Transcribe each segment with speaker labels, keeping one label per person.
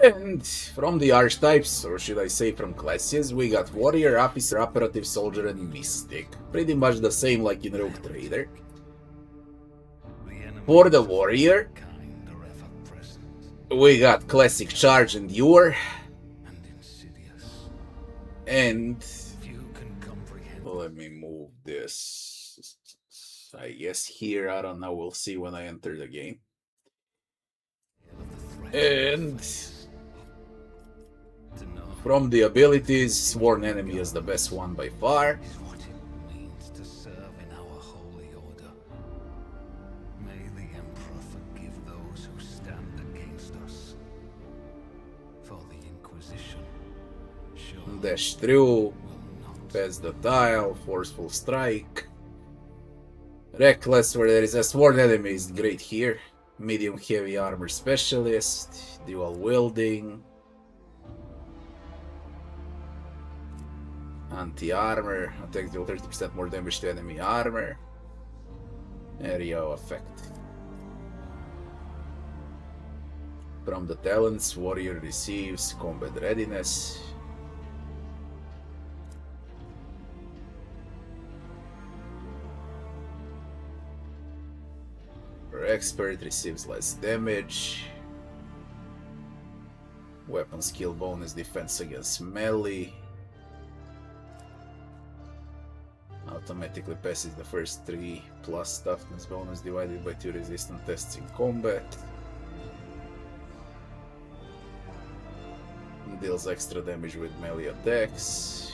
Speaker 1: And from the archetypes, or should I say from classes, we got Warrior, Officer, Operative, Soldier, and Mystic. Pretty much the same like in Rogue Trader. For the Warrior, we got Classic Charge and Endure. And let me move this, I guess here, I don't know, we'll see when I enter the game. And from the abilities, Sworn Enemy is the best one by far. Dash through, pass the tile, forceful strike. Reckless, where there is a sworn enemy, is great here. Medium heavy armor specialist, dual wielding, anti-armor, attack deal 30% more damage to enemy armor. Area of effect. From the talents, warrior receives combat readiness. Expert receives less damage. Weapon skill bonus, defense against melee. Automatically passes the first 3 plus toughness bonus divided by 2 resistant tests in combat. Deals extra damage with melee attacks.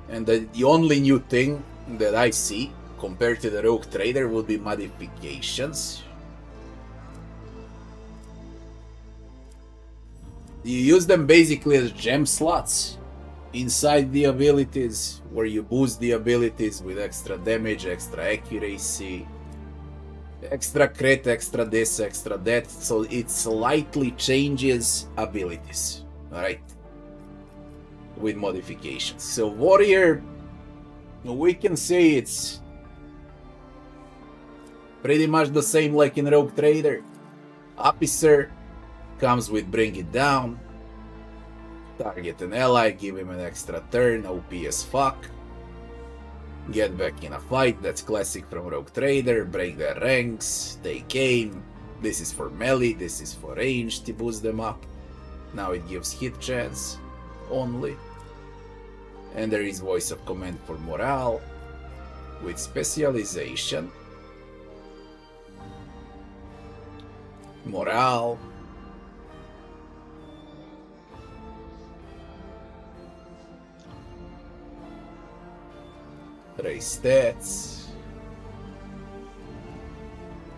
Speaker 1: And the only new thing that I see compared to the Rogue Trader would be modifications. You use them basically as gem slots inside the abilities, where you boost the abilities with extra damage, extra accuracy, extra crit, extra this, extra that, so it slightly changes abilities, alright? With modifications. So Warrior, we can say it's pretty much the same like in Rogue Trader. Officer comes with Bring It Down. Target an ally, give him an extra turn, OP as fuck. Get back in a fight, that's classic from Rogue Trader. Break their ranks, take aim. This is for melee, this is for range to boost them up. Now it gives hit chance only. And there is voice of command for morale with specialization. Morale. Raise stats.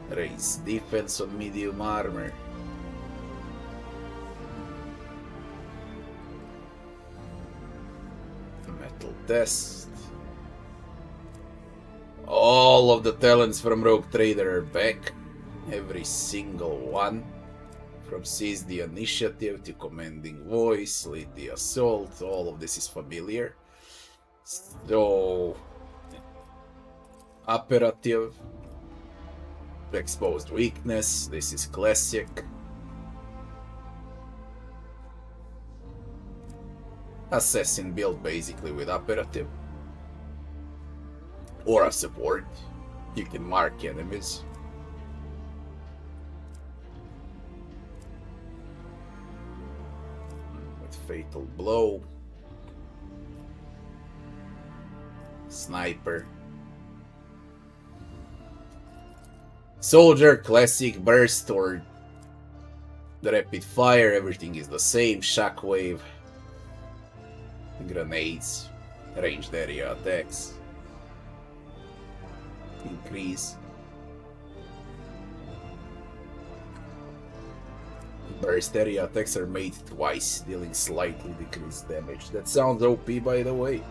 Speaker 1: Raise defense on medium armor. Metal test. All of the talents from Rogue Trader are back. Every single one. From Seize the Initiative to Commanding Voice, Lead the Assault, all of this is familiar. So, Operative, Exposed Weakness, this is classic. Assassin build basically with Operative. Or a support, you can mark enemies. With Fatal Blow. Sniper. Soldier, classic, burst, or the rapid fire, everything is the same. Shockwave, grenades, ranged area attacks, increase. Burst area attacks are made twice, dealing slightly decreased damage. That sounds OP, by the way.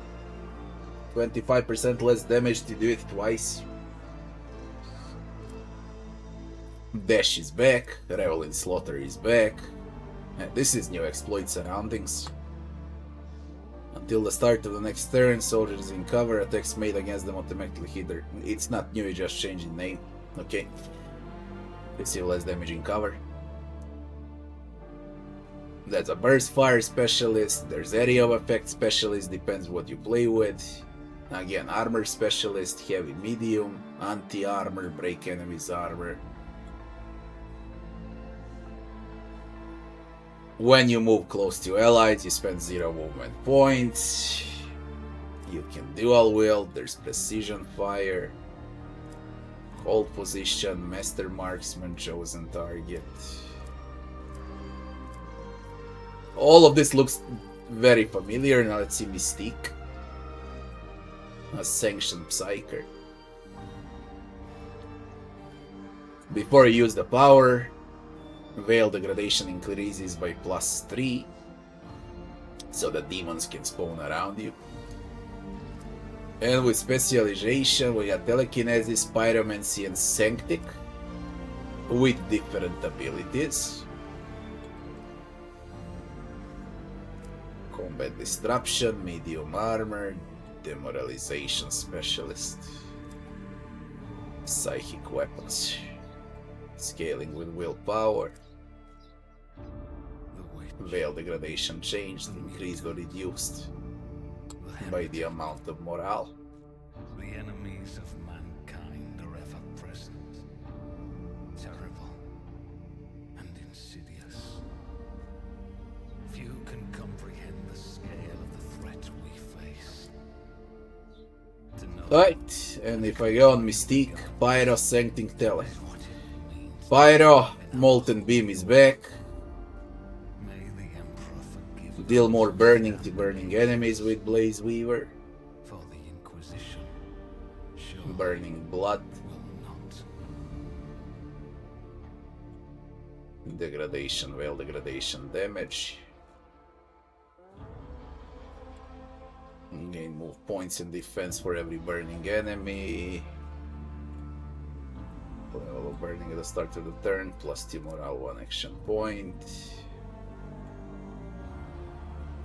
Speaker 1: 25% less damage to do it twice. Dash is back, Revel in Slaughter is back. And this is new exploit surroundings. Until the start of the next turn, soldiers in cover, attacks made against them automatically hit their... It's not new, it just changed in name. Okay. Receive less damage in cover. That's a burst fire specialist. There's area of effect specialist, depends what you play with. Again, armor specialist, heavy medium, anti-armor, break enemies armor. When you move close to allies, you spend 0 movement points. You can dual wield, there's precision fire, hold position, master marksman, chosen target. All of this looks very familiar. Now let's see Mystique. A sanctioned psyker. Before you use the power, Veil degradation increases by +3, so that demons can spawn around you. And with specialization, we got telekinesis, pyromancy, and sanctic, with different abilities. Combat disruption, medium armor, demoralization specialist, psychic weapons, scaling with willpower, veil degradation changed, increased or reduced by the amount of morale.
Speaker 2: The enemies of mankind are ever present, terrible and insidious. Few can comprehend the scale of the threat we face.
Speaker 1: Right, and if I go on Mystique, Pyro, Sancting Tele. Pyro, Molten Beam is back. Deal more burning to burning enemies with Blaze Weaver.
Speaker 2: For the Inquisition,
Speaker 1: Burning Blood. Degradation, Veil degradation damage. Gain move points in defense for every burning enemy. Level of burning at the start of the turn, +2 morale, 1 action point.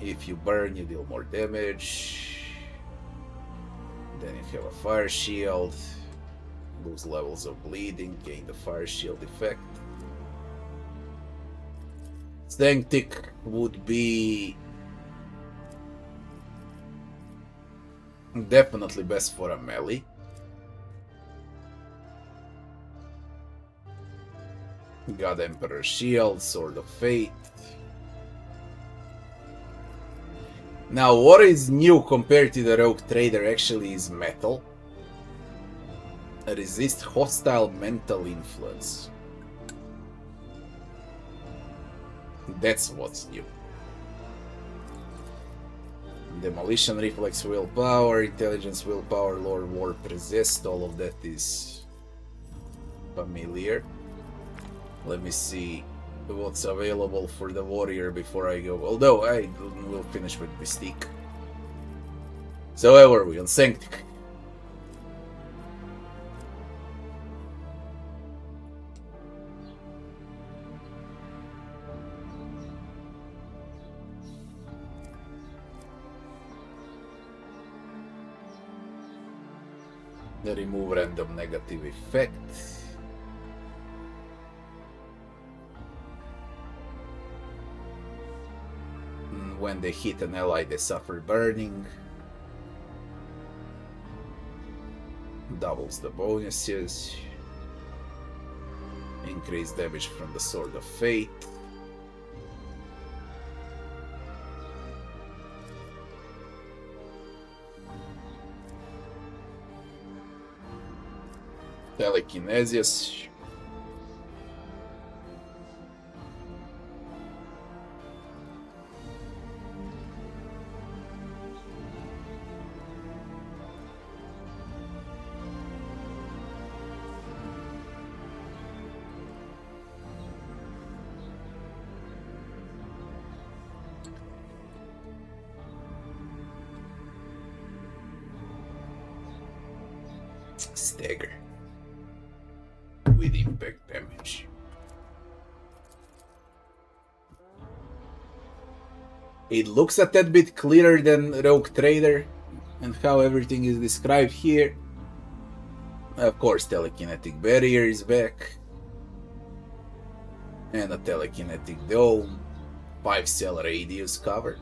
Speaker 1: If you burn, you deal more damage. Then if you have a fire shield, lose levels of bleeding, gain the fire shield effect. Sanctic would be definitely best for a melee. God Emperor Shield, Sword of Fate. Now, what is new compared to the Rogue Trader actually is metal. Resist hostile mental influence. That's what's new. Demolition, reflex, willpower, intelligence, willpower, lore, warp, resist, all of that is familiar. Let me see what's available for the warrior before I go. Although I will finish with Mystique. So where were we? On Sanctic. Remove random negative effect. When they hit an ally, they suffer burning. Doubles the bonuses. Increase damage from the Sword of Fate. Telekinesis. Stagger with impact damage. It looks a tad bit clearer than Rogue Trader and how everything is described here. Of course, telekinetic barrier is back. And a telekinetic dome. 5-cell radius cover.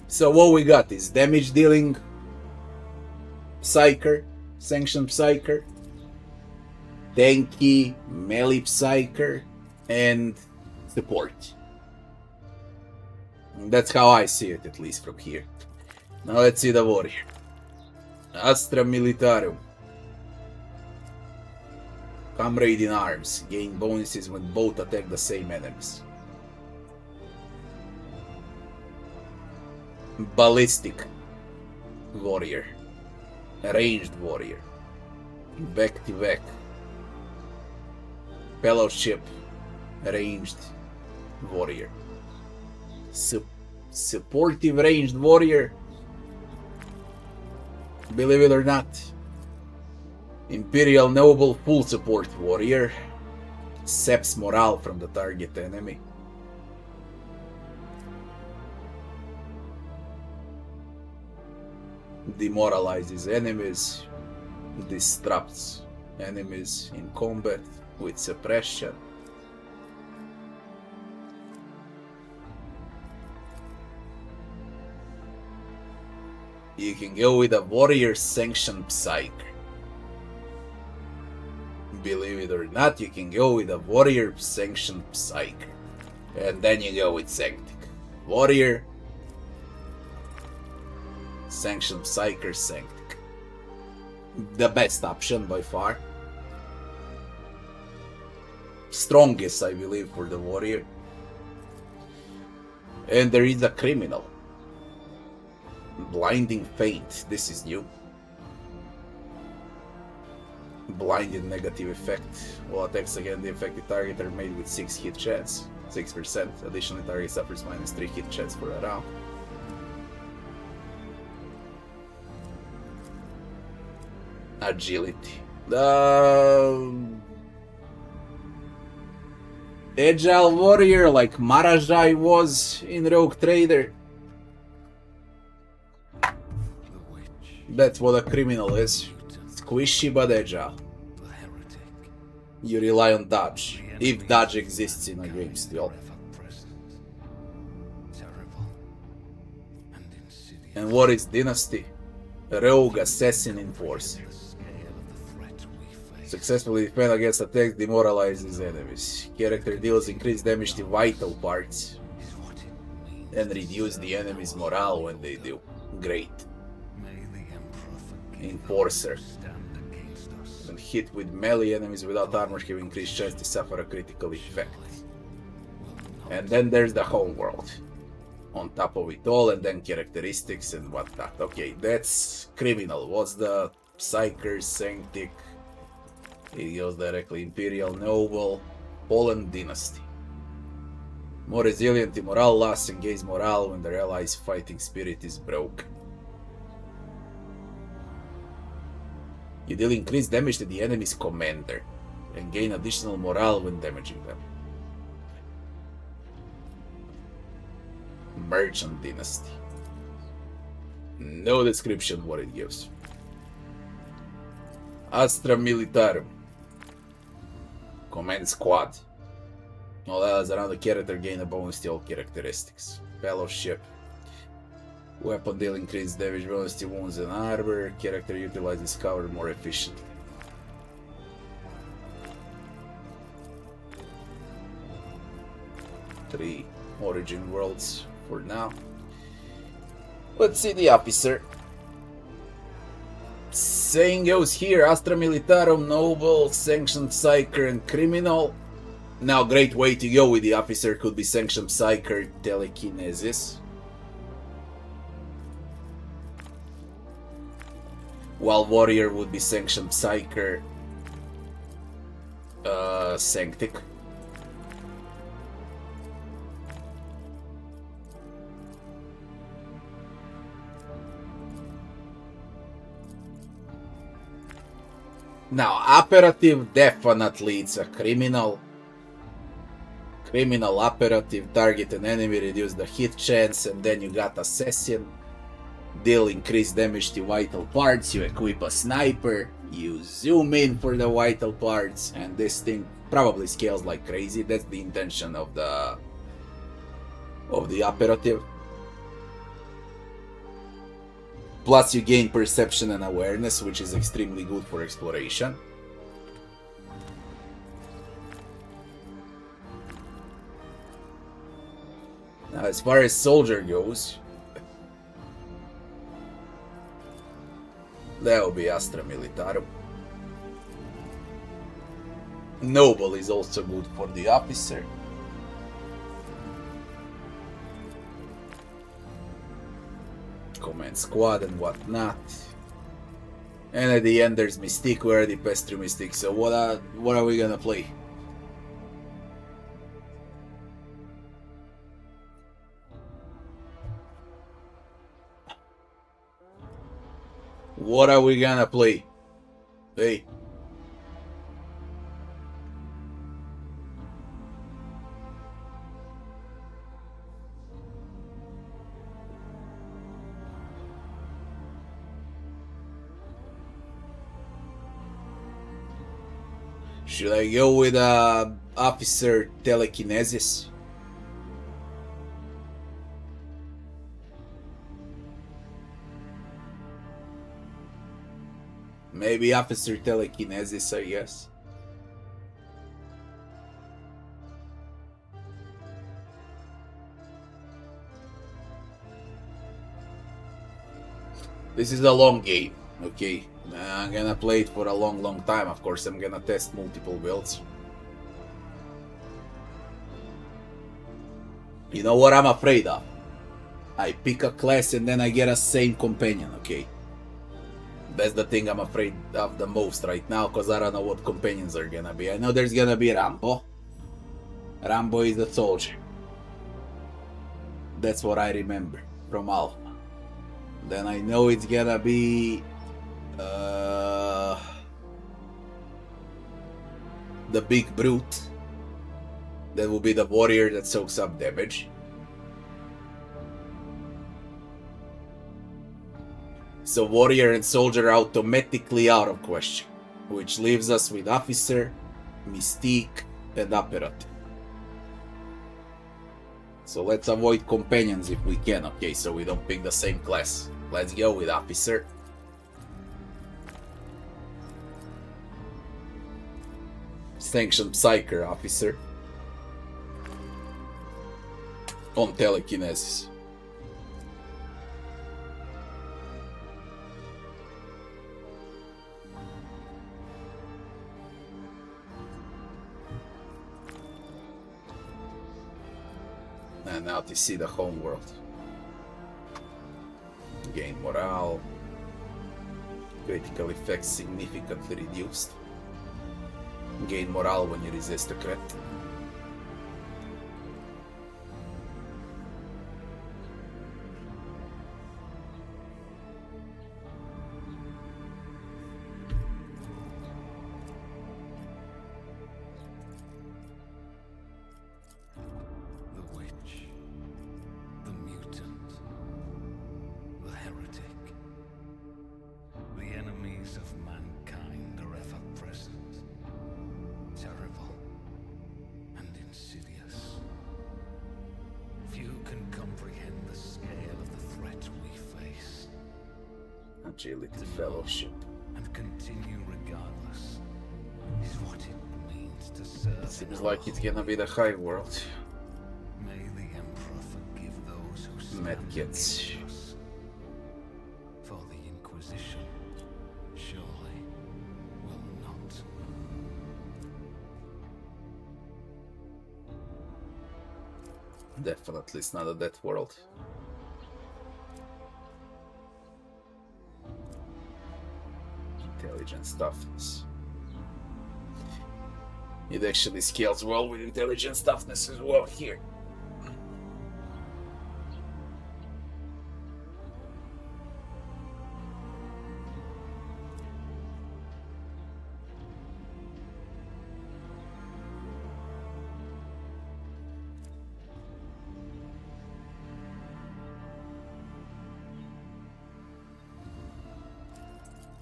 Speaker 1: So what we got is damage dealing Psyker, Sanctioned Psyker, tanky melee Psyker, and support. That's how I see it, at least from here. Now let's see the warrior. Astra Militarum. Comrade in arms. Gain bonuses when both attack the same enemies. Ballistic warrior. Ranged warrior. Back to back. Fellowship. Ranged warrior. Supportive ranged warrior. Believe it or not. Imperial Noble full support warrior. Saps morale from the target enemy. Demoralizes enemies. Disrupts enemies in combat with suppression. You can go with a warrior sanctioned psyker. Believe it or not, you can go with a warrior sanctioned psyker. And then you go with Sanctic. Warrior sanctioned psyker Sanctic. The best option by far. Strongest, I believe, for the warrior. And there is a criminal. Blinding Feint. This is new. Blinded negative effect. All attacks against the affected target are made with 6 hit chance. 6%. Additionally, target suffers -3 hit chance for a round. Agility. Agile warrior like Marajai was in Rogue Trader. That's what a criminal is. Squishy but agile. You rely on dodge, if dodge exists in a game still. And what is Dynasty? Rogue Assassin Enforcer. Successfully defend against attacks, demoralizes enemies. Character deals increased damage to vital parts. And reduce the enemy's morale when they do. Great. Enforcer. When hit with melee, enemies without armor have increased chance to suffer a critical effect. And then there's the Homeworld. On top of it all, and then characteristics and whatnot. Okay, that's criminal. What's the Psyker, Sanctic? It goes directly Imperial Noble, Poland Dynasty. More resilient to morale loss and gains morale when their allies' fighting spirit is broken. You deal increased damage to the enemy's commander and gain additional morale when damaging them. Merchant Dynasty. No description what it gives. Astra Militarum. Command Squad. All allies around the character gain a bonus to all characteristics. Fellowship. Weapon deal increased damage bonus to wounds and armor. Character utilizes cover more efficiently. Three origin worlds for now. Let's see the officer. Saying goes here, Astra Militarum, Noble, Sanctioned Psyker, and Criminal. Now, great way to go with the officer could be Sanctioned Psyker, Telekinesis. While Warrior would be Sanctioned Psyker, Sanctic. Now, operative, definitely it's a criminal. Criminal operative, target an enemy, reduce the hit chance, and then you got assassin. deal increased damage to vital parts, you equip a sniper, you zoom in for the vital parts, and this thing probably scales like crazy. That's the intention of the operative. Plus you gain perception and awareness, which is extremely good for exploration. Now, as far as soldier goes, that will be Astra Militarum. Noble is also good for the officer. Command squad and whatnot. And at the end there's Mystique. We already passed through Mystique, so what are we gonna play? What are we gonna play? Hey. Should I go with officer telekinesis? Maybe officer telekinesis, I guess. This is a long game, okay? I'm gonna play it for a long time. Of course, I'm gonna test multiple builds. You know what I'm afraid of? I pick a class and then I get a same companion, okay? That's the thing I'm afraid of the most right now, because I don't know what companions are gonna be. I know there's gonna be Rambo. Rambo is a soldier. That's what I remember from Alpha. Then I know it's gonna be the big brute. That will be the warrior that soaks up damage. So warrior and soldier are automatically out of question, which leaves us with officer, mystique, and operative. So let's avoid companions if we can, okay, so we don't pick the same class. Let's go with officer. Sanctioned Psyker officer. On telekinesis. And now to see the Homeworld. Gain morale. Critical effects significantly reduced. Gain morale when you resist a crit. Agility Fellowship.
Speaker 2: And continue regardless is what it means to serve.
Speaker 1: Seems like it's gonna be the High World.
Speaker 2: May the Emperor forgive those who stand
Speaker 1: Medkits.
Speaker 2: against us. For the Inquisition surely will not.
Speaker 1: Definitely it's not a Death World. Intelligence toughness. It actually scales well with intelligence toughness as well here.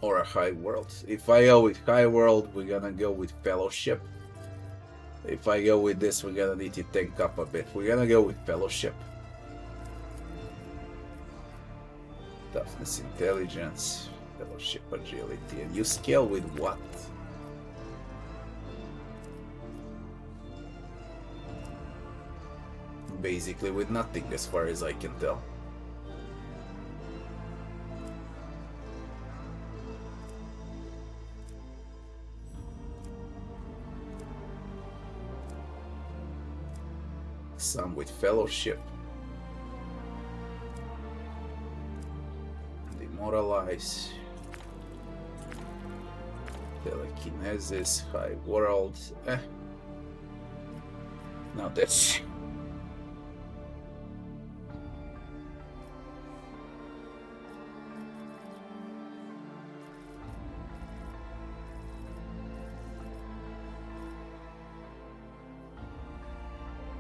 Speaker 1: or a high world. If I go with high world, we're gonna go with fellowship. If I go with this, we're gonna need to tank up a bit. We're gonna go with fellowship. Toughness, intelligence, fellowship, agility. And you scale with what? Basically with nothing, as far as I can tell. Some with fellowship. Demoralize. Telekinesis, high world. Now that's...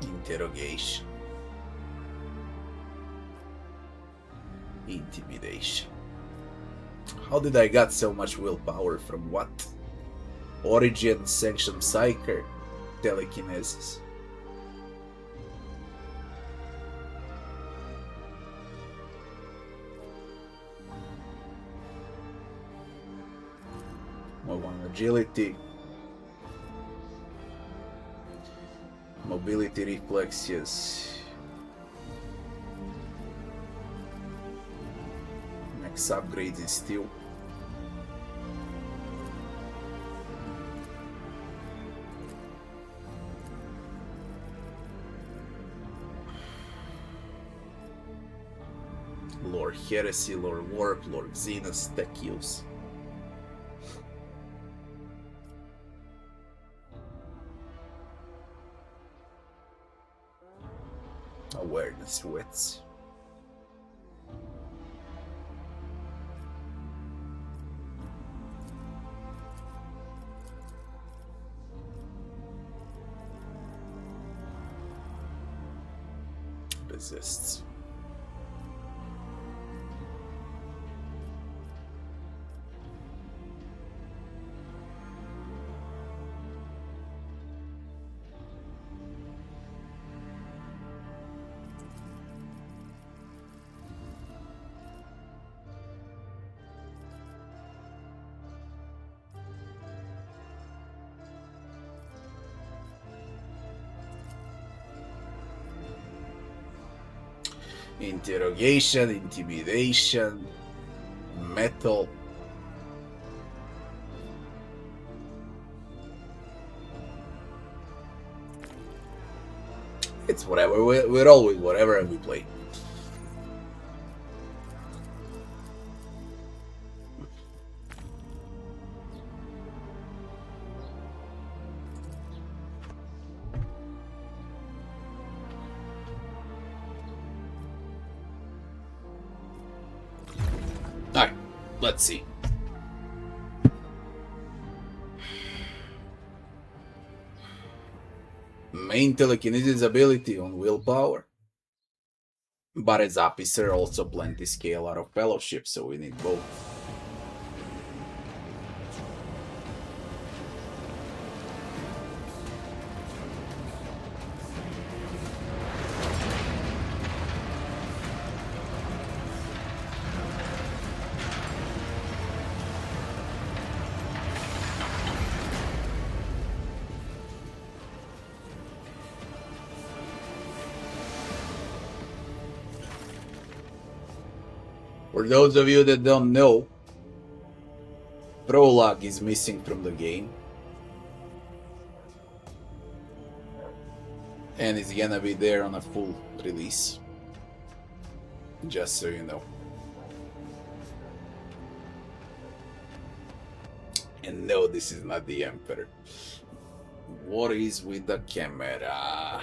Speaker 1: Interrogation. Intimidation. How did I got so much willpower from what? Origin, Sanction Psyker, Telekinesis. Move on agility. Mobility, reflexes. Max upgrades in steel. Lord Heresy, Lord Warp, Lord Xenos, tech use. Awareness wits. Resists. Interrogation, intimidation, metal. It's whatever. We're always whatever we play. Alright, let's see. Main telekinesis ability on willpower. But as officer also plenty scale out of fellowship, so we need both. For those of you that don't know, Prologue is missing from the game. And it's gonna be there on a full release. Just so you know. And no, this is not the Emperor. What is with the camera?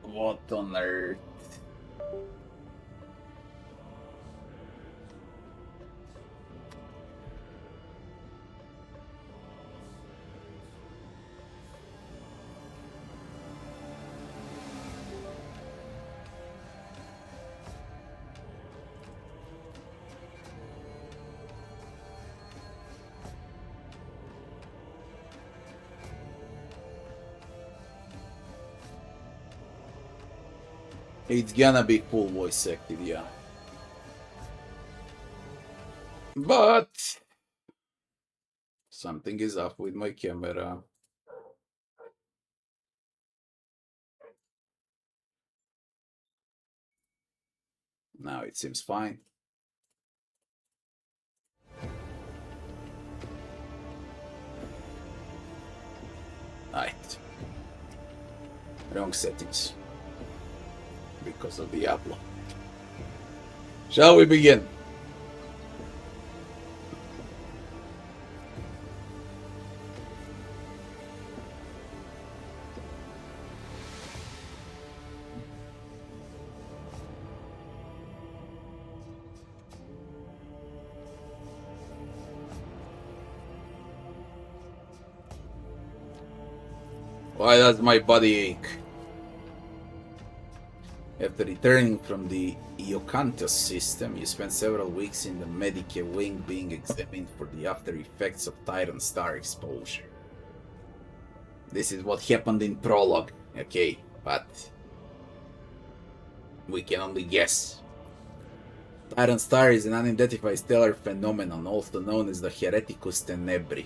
Speaker 1: What on earth? It's gonna be full voice acted, yeah. But something is up with my camera. Now it seems fine. Right. Wrong settings. Because of Diablo. Shall we begin? Why does my body ache? After returning from the Iocanthus system, you spent several weeks in the Medica wing being examined for the after effects of Tyrant Star exposure. This is what happened in Prologue, okay, but we can only guess. Tyrant Star is an unidentified stellar phenomenon, also known as the Hereticus Tenebri,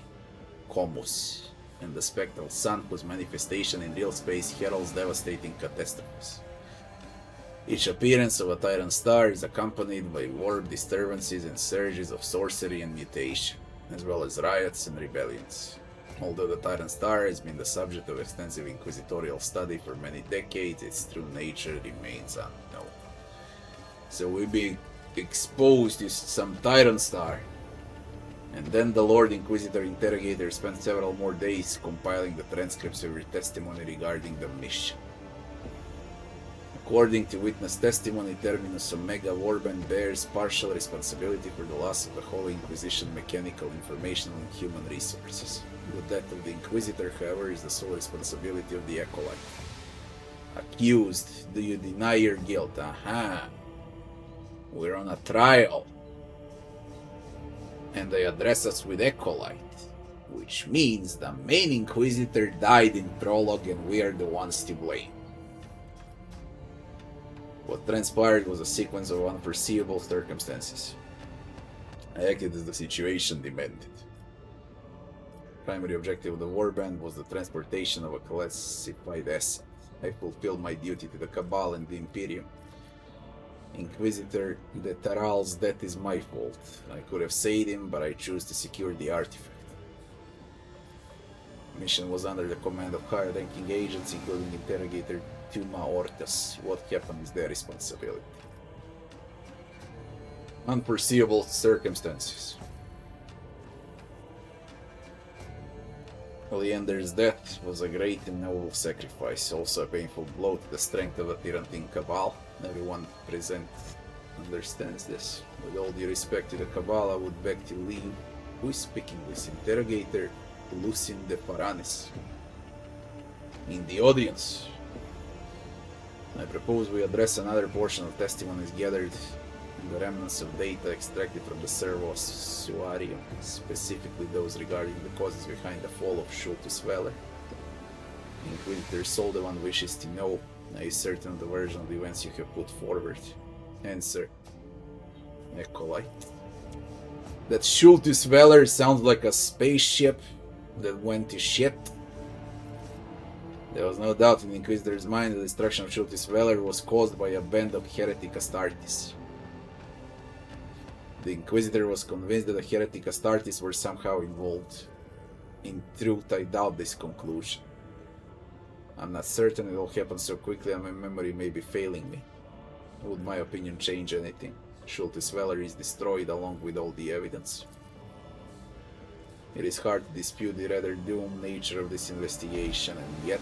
Speaker 1: Comus, and the spectral sun whose manifestation in real space heralds devastating catastrophes. Each appearance of a Tyrant Star is accompanied by war disturbances and surges of sorcery and mutation, as well as riots and rebellions. Although the Tyrant Star has been the subject of extensive Inquisitorial study for many decades, its true nature remains unknown. So we'll be exposed to some Tyrant Star. And then the Lord Inquisitor Interrogator spent several more days compiling the transcripts of your testimony regarding the mission. According to witness testimony, Terminus Omega Warband bears partial responsibility for the loss of the Holy Inquisition mechanical, informational, and human resources. The death of the Inquisitor, however, is the sole responsibility of the Acolyte. Accused, do you deny your guilt? Aha! We're on a trial. And they address us with Acolyte, which means the main Inquisitor died in Prologue and we are the ones to blame. What transpired was a sequence of unforeseeable circumstances. I acted as the situation demanded. Primary objective of the warband was the transportation of a classified asset. I fulfilled my duty to the Cabal and the Imperium. Inquisitor de Taral's death is my fault. I could have saved him, but I chose to secure the artifact. The mission was under the command of higher-ranking agents, including Interrogator Tuma Ortas. What happened is their responsibility. Unforeseeable circumstances. Leander's death was a great and noble sacrifice, also a painful blow to the strength of the Tyrantine Cabal. Everyone present understands this. With all due respect to the Cabal, I would beg to leave. Who is speaking this? Interrogator Lucien de Paranis. In the audience. I propose we address another portion of testimonies gathered in the remnants of data extracted from the Servosuarium, specifically those regarding the causes behind the fall of Schultus Veller. Inquisitor Soldevan wishes to know, are you certain of the version of the events you have put forward? Answer. Acolyte. That Schultus Veller sounds like a spaceship that went to shit. There was no doubt in the Inquisitor's mind the destruction of Schultus Veller was caused by a band of heretic Astartes. The Inquisitor was convinced that the heretic Astartes were somehow involved. In truth, I doubt this conclusion. I'm not certain it all happened so quickly and my memory may be failing me. Would my opinion change anything? Schultus Veller is destroyed along with all the evidence. It is hard to dispute the rather doomed nature of this investigation, and yet...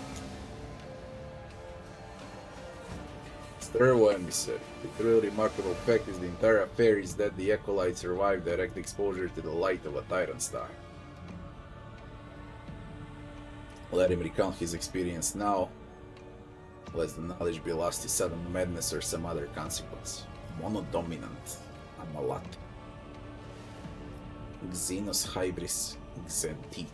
Speaker 1: Thorough emissary. The truly remarkable fact is the entire affair is that the Acolyte survived direct exposure to the light of a Tyrant Star. Let him recount his experience now, lest the knowledge be lost to sudden madness or some other consequence. Monodominant Amalat. Xenos Hybris Xentit.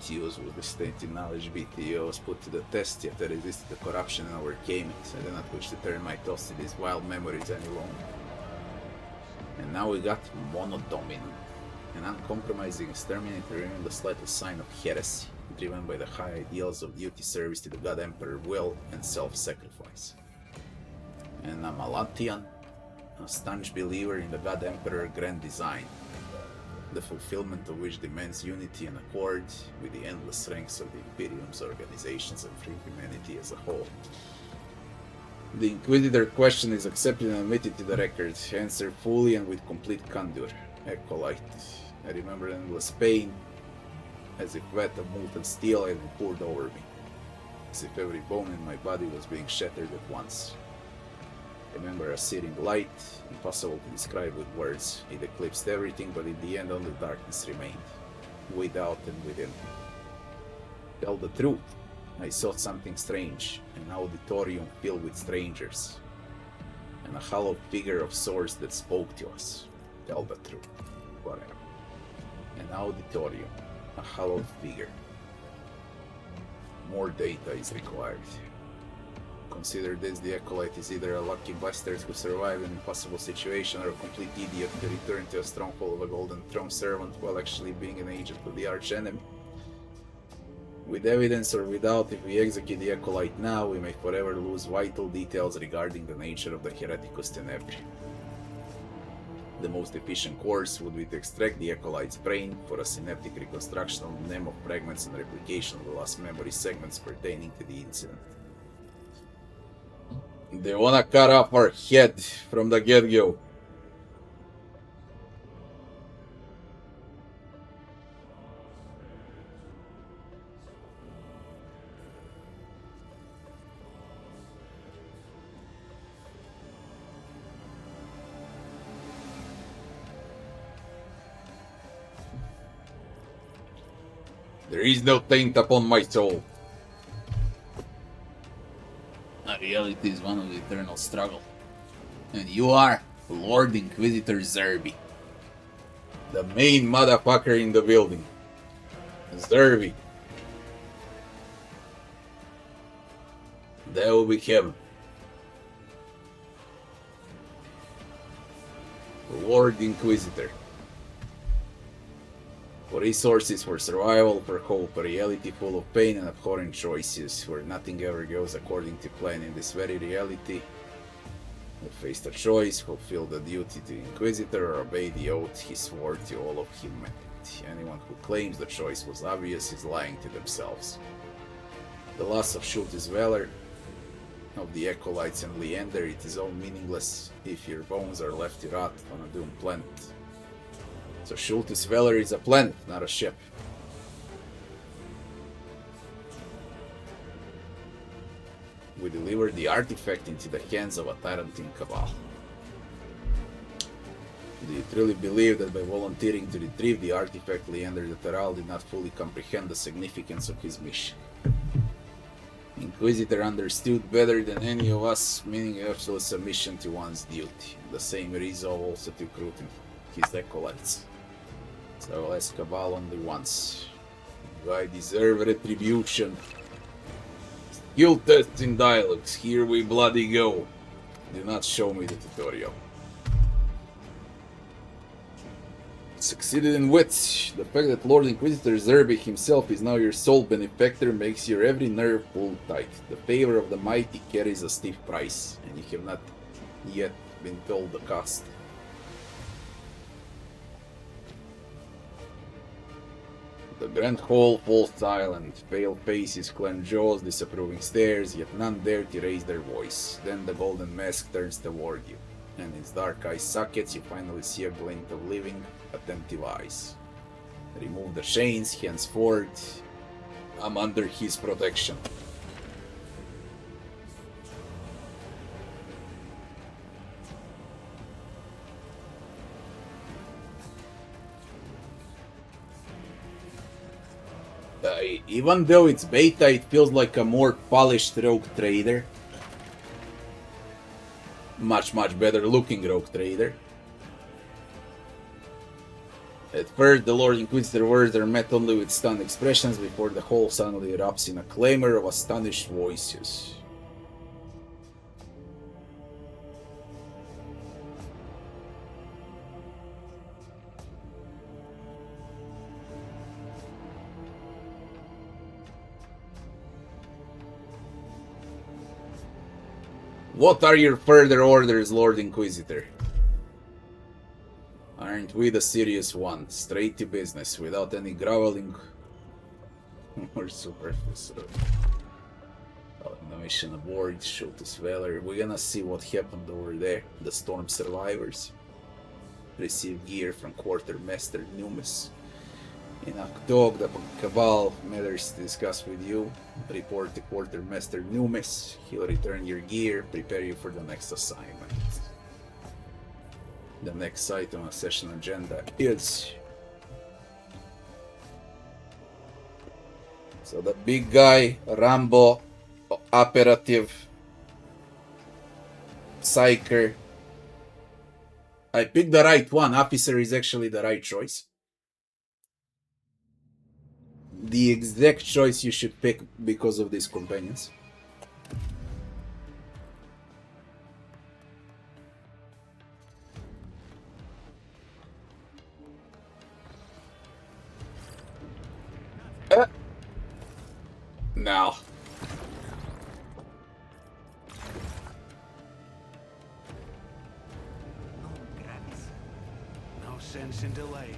Speaker 1: BTUs with distinctive knowledge. BTU was put to the test, yet they resisted the corruption and overcame it. I do not wish to turn my thoughts to these wild memories any longer. And now we got Monodomin, an uncompromising exterminator in the slightest sign of heresy, driven by the high ideals of duty, service to the God Emperor will, and self-sacrifice. And a Malantian, a staunch believer in the God Emperor grand design, the fulfillment of which demands unity and accord with the endless strengths of the Imperium's organizations and free humanity as a whole. The Inquisitor question is accepted and admitted to the record, answered fully and with complete candor. Acolyte. I remember endless pain, as if wet of molten steel had been poured over me, as if every bone in my body was being shattered at once. I remember a searing light, impossible to describe with words. It eclipsed everything, but in the end only darkness remained, without and within. Tell the truth. I saw something strange, an auditorium filled with strangers, and a hollow figure of sorts that spoke to us. Tell the truth. Whatever. An auditorium, a hollow figure. More data is required. Consider this: the Acolyte is either a lucky bastard who survived an impossible situation or a complete idiot who returned to a stronghold of a Golden Throne servant while actually being an agent of the arch-enemy. With evidence or without, if we execute the Acolyte now, we may forever lose vital details regarding the nature of the Hereticus Tenebri. The most efficient course would be to extract the Acolyte's brain for a synaptic reconstruction of the name of fragments and replication of the lost memory segments pertaining to the incident. They wanna cut off our head from the get-go. There is no taint upon my soul. Reality is one of the eternal struggle. And you are Lord Inquisitor Zerby. The main motherfucker in the building. Zerby. That will be him. Lord Inquisitor. For resources, for survival, for hope, a reality full of pain and abhorrent choices, where nothing ever goes according to plan. In this very reality, we face the choice: fulfill the duty to the Inquisitor or obey the oath he swore to all of humanity. Anyone who claims the choice was obvious is lying to themselves. The loss of Schulte's valor, of the Acolytes and Leander, it is all meaningless if your bones are left to rot on a doomed planet. So Schulte's valor is a planet, not a ship. We delivered the artifact into the hands of a Tyrantine cabal. Do you truly believe that by volunteering to retrieve the artifact, Leander the Terral did not fully comprehend the significance of his mission? Inquisitor understood better than any of us, meaning absolute submission to one's duty. The same resolve also took root in his acolytes. So I'll ask Cabal only once. Do I deserve retribution? Skill tests in dialogues, here we bloody go. Do not show me the tutorial. Succeeded in wits. The fact that Lord Inquisitor Zerby himself is now your sole benefactor makes your every nerve pulled tight. The favor of the mighty carries a stiff price, and you have not yet been told the cost. The grand hall falls silent, pale faces, clenched jaws, disapproving stares, yet none dare to raise their voice. Then the golden mask turns toward you, and in its dark eye sockets you finally see a glint of living, attentive eyes. Remove the chains, henceforth I'm under his protection. Even though it's beta, it feels like a more polished rogue trader. Much better looking rogue trader. At first, the Lord Inquisitor words are met only with stunned expressions before the hall suddenly erupts in a clamor of astonished voices. What are your further orders, Lord Inquisitor? Aren't we the serious one? Straight to business, without any groveling or superficial. The mission aboard showed us valor. We're gonna see what happened over there. The storm survivors receive gear from Quartermaster Numis. In Akdog, the Cabal matters to discuss with you. Report to Quartermaster Numis. He'll return your gear, prepare you for the next assignment. The next item on the session agenda is... So the big guy, Rambo, operative, psyker. I picked the right one. Officer is actually the right choice. The exact choice you should pick because of these companions. Now.
Speaker 2: No sense in delay.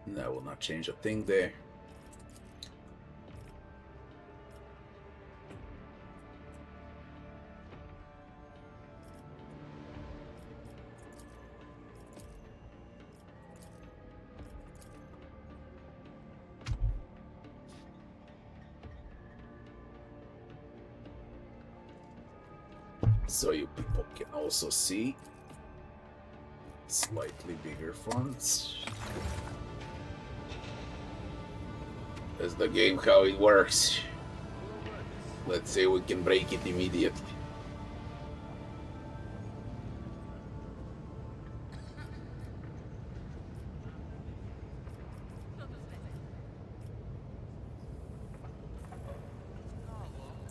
Speaker 1: That will not change a thing there. So you people can also see slightly bigger fonts. That's the game, how it works. Let's say we can break it immediately.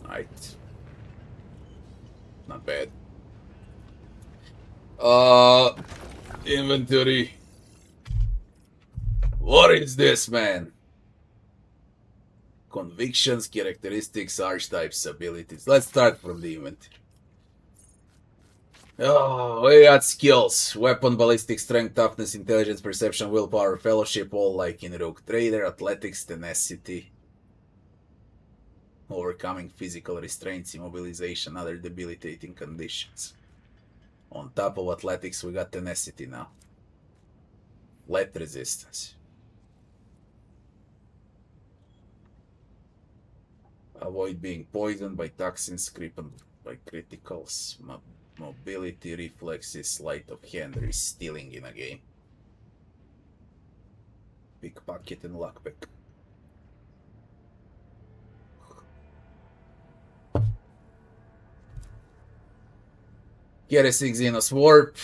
Speaker 1: Right. Not bad. Inventory. What is this, man? Convictions, characteristics, archetypes, abilities. Let's start from the inventory. Oh, we got skills. Weapon, ballistic, strength, toughness, intelligence, perception, willpower, fellowship, all like in Rogue Trader, athletics, tenacity. Overcoming physical restraints, immobilization, other debilitating conditions. On top of athletics, we got tenacity now. Flat resistance. Avoid being poisoned by toxins, crippled by criticals. Mobility, reflexes, sleight of hand, there is stealing in a game. Pickpocket and lockpick. Heresy, Xenos Warp.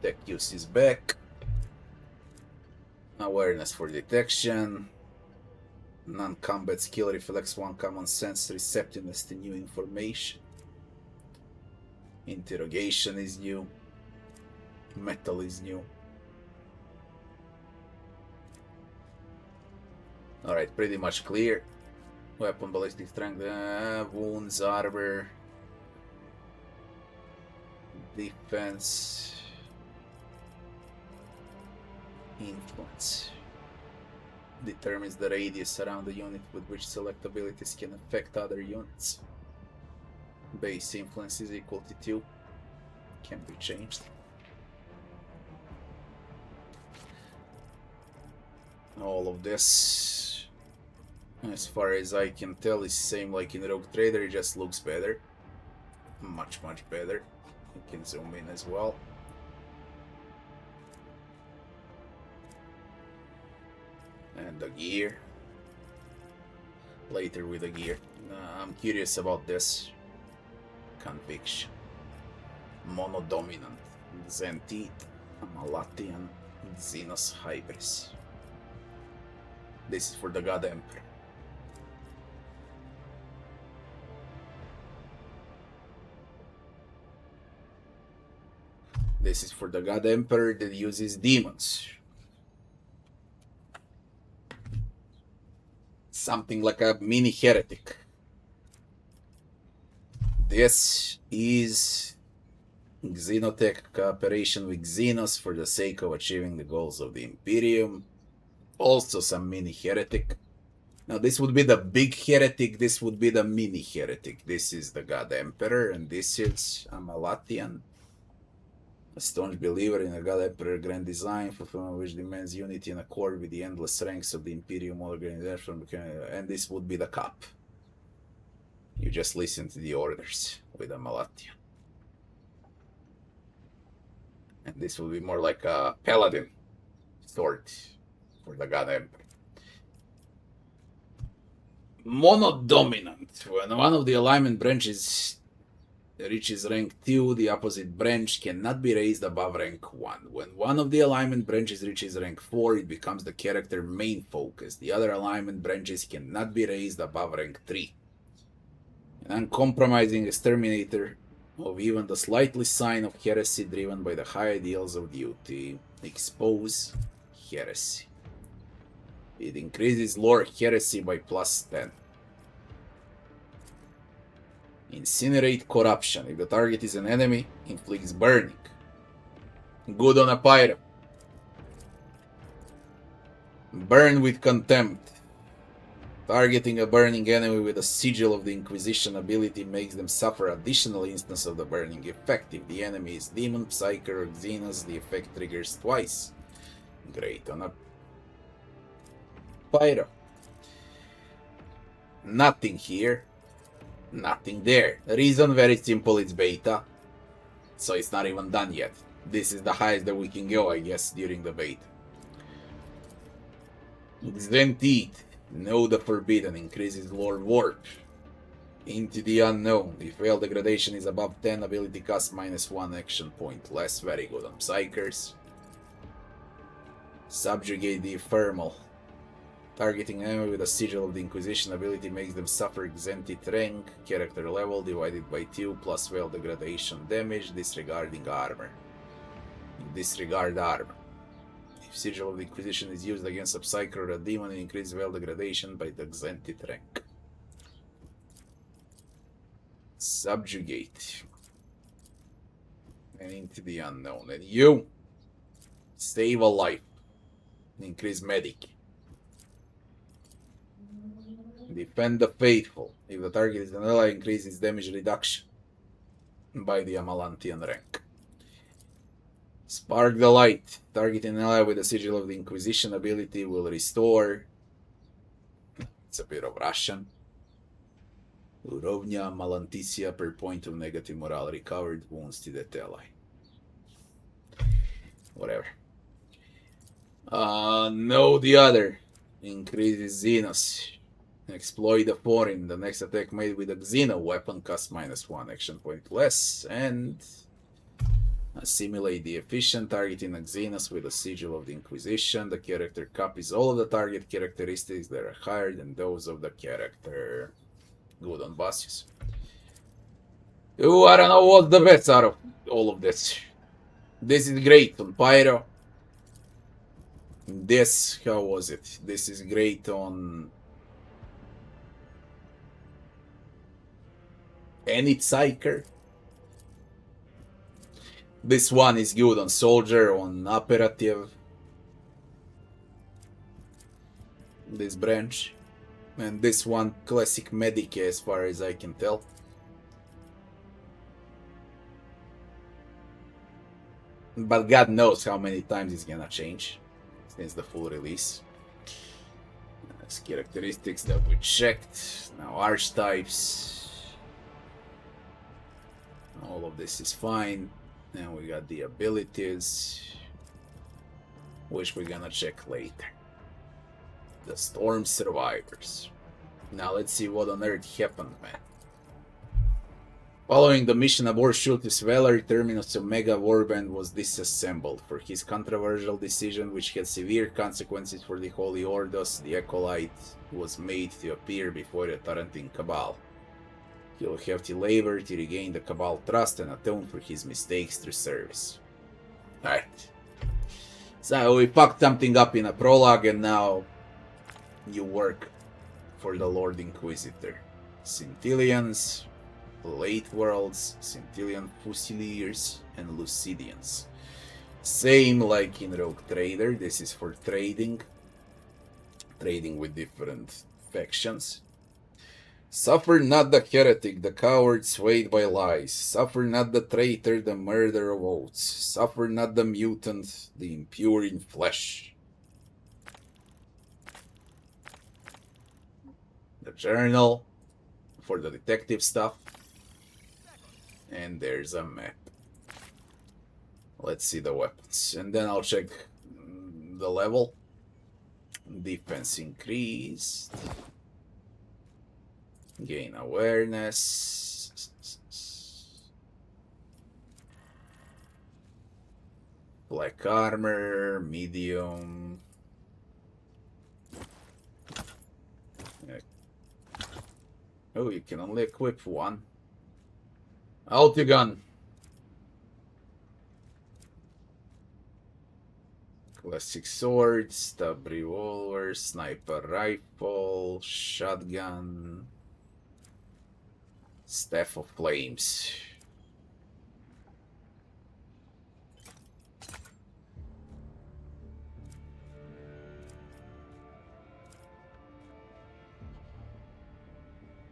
Speaker 1: Tech use is back. Awareness for detection. Non-combat skill, reflex 1, common sense, receptiveness to new information. Interrogation is new. Metal is new. Alright, pretty much clear. Weapon, ballistic strength, wounds, armor, defense, influence. Determines the radius around the unit with which select abilities can affect other units. Base influence is equal to 2. Can be changed. All of this, as far as I can tell, is same like in Rogue Trader, it just looks better. Much better. You can zoom in as well. the gear. Later with the gear. I'm curious about this. Conviction. Monodominant. Zentit. Malatian. Xenos Hybris. This is for the God Emperor. This is for the God Emperor that uses demons. Something like a mini heretic. This is Xenotech cooperation with Xenos for the sake of achieving the goals of the Imperium. Also some mini heretic. Now this would be the big heretic, this would be the mini heretic. This is the God Emperor, and this is a Malatian. A staunch believer in a God Emperor grand design, fulfillment which demands unity and accord with the endless ranks of the Imperium organization, and this would be the cop. You just listen to the orders with a Malatian. And this will be more like a paladin sort for the God Emperor. Monodominant. When one of the alignment branches reaches rank 2, the opposite branch cannot be raised above rank 1. When one of the alignment branches reaches rank 4, it becomes the character main focus. The other alignment branches cannot be raised above rank 3. An uncompromising exterminator of even the slightest sign of heresy driven by the high ideals of duty. Expose heresy. It increases lore heresy by +10. Incinerate corruption. If the target is an enemy, inflicts burning. Good on a pyro. Burn with contempt. Targeting a burning enemy with a sigil of the Inquisition ability makes them suffer additional instance of the burning effect. If the enemy is demon, psyker, or xenos, the effect triggers twice. Great on a pyro. Nothing here. Nothing there. The reason very simple, it's beta. So it's not even done yet. This is the highest that we can go, I guess, during the beta. Zentit. Know the Forbidden. Increases lore warp. Into the Unknown. If fail degradation is above 10, ability cost -1 action point less. Very good on Psychers. Subjugate the Ephemeral. Targeting enemy with a sigil of the Inquisition ability makes them suffer Xentit rank, character level divided by 2 plus fail degradation damage, disregarding armor. Disregard armor. If sigil of the Inquisition is used against a psyker or a demon, it increases fail degradation by the Xentit rank. Subjugate. And into the Unknown. And you save a life. Increase medic. Defend the Faithful. If the target is an ally, increases damage reduction by the Amalantian rank. Spark the Light. Targeting an ally with the Sigil of the Inquisition ability will restore. It's a bit of Russian. Urovnia Malanticia per point of negative morale recovered wounds to that ally. Whatever. No, the other. Increases Xenos. Exploit the foreign. The next attack made with a Xeno weapon costs -1 action point less. And assimilate the efficient, targeting a Xenos with a sigil of the Inquisition. The character copies all of the target characteristics that are higher than those of the character. Good on bosses. Ooh, I don't know what's the best out of all of this. This is great on Pyro. This, how was it? This is great on any Psyker. This one is good on Soldier, on Operative. This branch. And this one, Classic Medic, as far as I can tell. But God knows how many times it's gonna change since the full release. As characteristics that we checked. Now archetypes. All of this is fine. Now we got the abilities, which we're gonna check later. The Storm Survivors. Now let's see what on earth happened, man. Following the mission aboard Schulte's Valor, Terminus Omega Warband was disassembled. For his controversial decision, which had severe consequences for the Holy Ordos, the Acolyte was made to appear before the Tarantin Cabal. He will have to labor to regain the Cabal trust and atone for his mistakes through service. Alright. So we fucked something up in a prologue and now you work for the Lord Inquisitor. Centillions, Late Worlds, Centillion Fusiliers, and Lucidians. Same like in Rogue Trader, this is for trading. Trading with different factions. Suffer not the heretic, the coward swayed by lies. Suffer not the traitor, the murderer of oaths. Suffer not the mutant, the impure in flesh. The journal for the detective stuff. And there's a map. Let's see the weapons. And then I'll check the level. Defense increased. Gain awareness. Black armor, medium. Oh, you can only equip one. Altigun. Classic sword, stab revolver, sniper rifle, shotgun, staff of flames.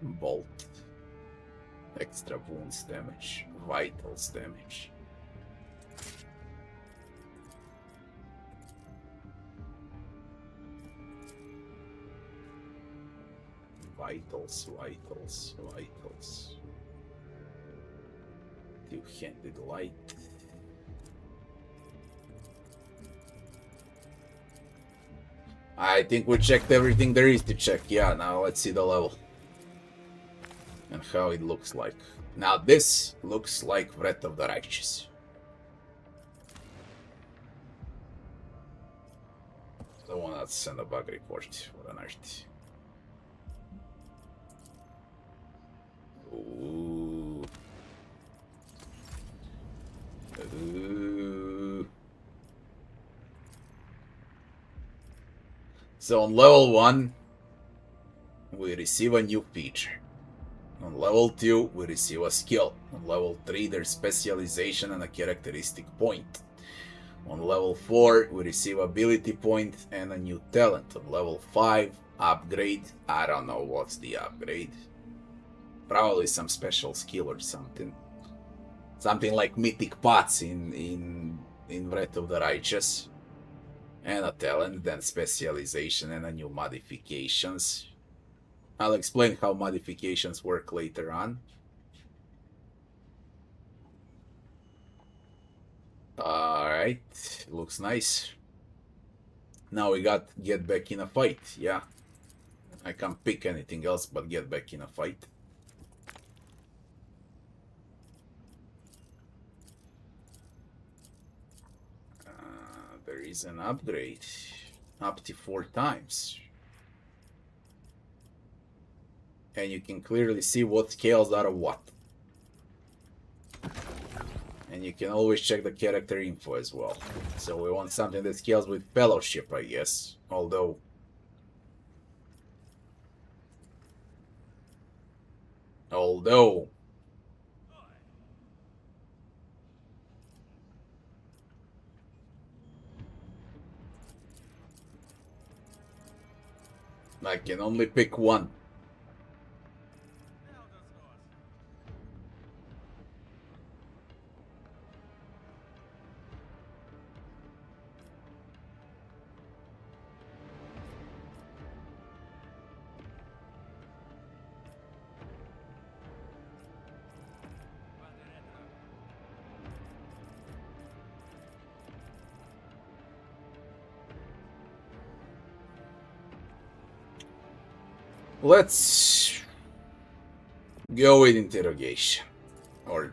Speaker 1: Bolt. Extra wounds damage, vitals damage. Vitals. Two-handed light. I think we checked everything there is to check. Yeah, now let's see the level. And how it looks like. Now this looks like Wrath of the Righteous. The one that sent a bug report. What on earth? Ooh. Ooh. So on level 1, we receive a new feature. On level 2, we receive a skill. On level 3, there's specialization and a characteristic point. On level 4, we receive ability point and a new talent. On level 5, upgrade. I don't know what's the upgrade. Probably some special skill or something. Something like mythic pots in Wrath of the Righteous. And a talent, then specialization and a new modifications. I'll explain how modifications work later on. Alright, looks nice. Now we got get back in a fight, yeah. I can't pick anything else but get back in a fight. There is an upgrade. Up to 4 times. And you can clearly see what scales out of what. And you can always check the character info as well. So we want something that scales with fellowship, I guess. Although... I can only pick one. Let's go with interrogation. Or